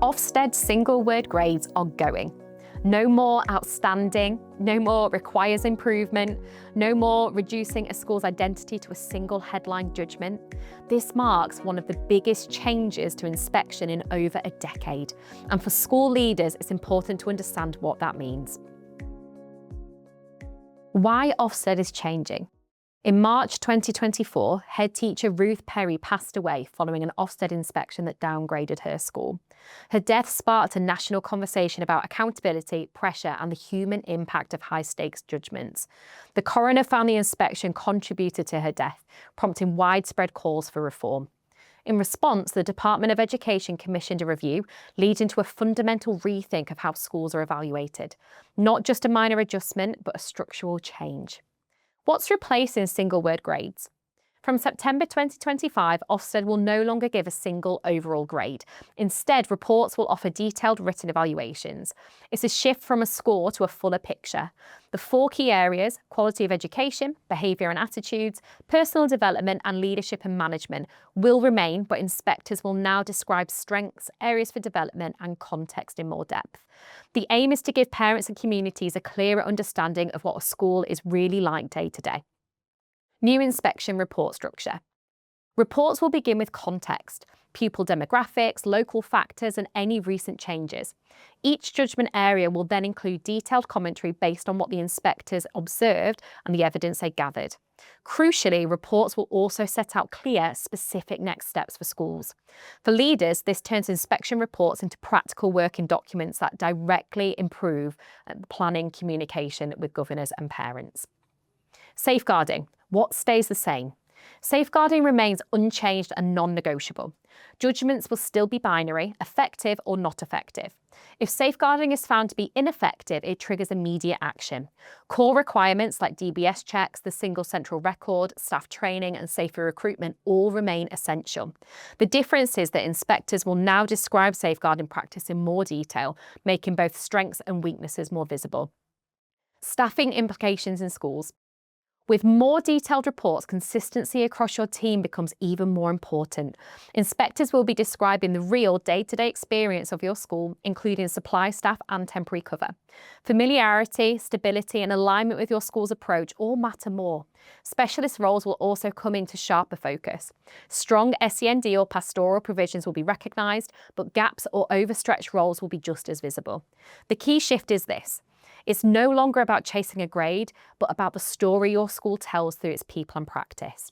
Ofsted single word grades are going. No more outstanding, no more requires improvement, no more reducing a school's identity to a single headline judgment. This marks one of the biggest changes to inspection in over a decade. And for school leaders, it's important to understand what that means. Why Ofsted is changing. In March 2024, head teacher Ruth Perry passed away following an Ofsted inspection that downgraded her school. Her death sparked a national conversation about accountability, pressure, and the human impact of high-stakes judgments. The coroner found the inspection contributed to her death, prompting widespread calls for reform. In response, the Department of Education commissioned a review, leading to a fundamental rethink of how schools are evaluated. Not just a minor adjustment, but a structural change. What's replacing single word grades? From September 2025, Ofsted will no longer give a single overall grade. Instead, reports will offer detailed written evaluations. It's a shift from a score to a fuller picture. The 4 key areas, quality of education, behaviour and attitudes, personal development and leadership and management, will remain, but inspectors will now describe strengths, areas for development and context in more depth. The aim is to give parents and communities a clearer understanding of what a school is really like day to day. New inspection report structure. Reports will begin with context, pupil demographics, local factors, and any recent changes. Each judgment area will then include detailed commentary based on what the inspectors observed and the evidence they gathered. Crucially, reports will also set out clear, specific next steps for schools. For leaders, this turns inspection reports into practical working documents that directly improve planning communication with governors and parents. Safeguarding. What stays the same? Safeguarding remains unchanged and non-negotiable. Judgments will still be binary, effective or not effective. If safeguarding is found to be ineffective, it triggers immediate action. Core requirements like DBS checks, the single central record, staff training and safer recruitment all remain essential. The difference is that inspectors will now describe safeguarding practice in more detail, making both strengths and weaknesses more visible. Staffing implications in schools. With more detailed reports, consistency across your team becomes even more important. Inspectors will be describing the real day-to-day experience of your school, including supply staff and temporary cover. Familiarity, stability, and alignment with your school's approach all matter more. Specialist roles will also come into sharper focus. Strong SEND or pastoral provisions will be recognised, but gaps or overstretched roles will be just as visible. The key shift is this. It's no longer about chasing a grade, but about the story your school tells through its people and practice.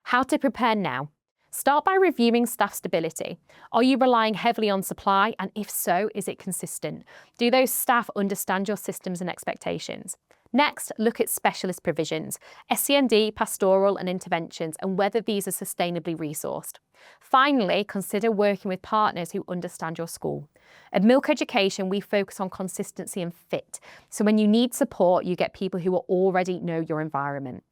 How to prepare now? Start by reviewing staff stability. Are you relying heavily on supply? And if so, is it consistent? Do those staff understand your systems and expectations? Next, look at specialist provisions, SEND, pastoral and interventions, and whether these are sustainably resourced. Finally, consider working with partners who understand your school. At Milk Education, we focus on consistency and fit. So when you need support, you get people who already know your environment.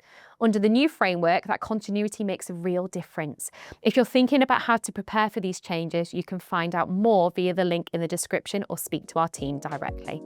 Under the new framework, that continuity makes a real difference. If you're thinking about how to prepare for these changes, you can find out more via the link in the description or speak to our team directly.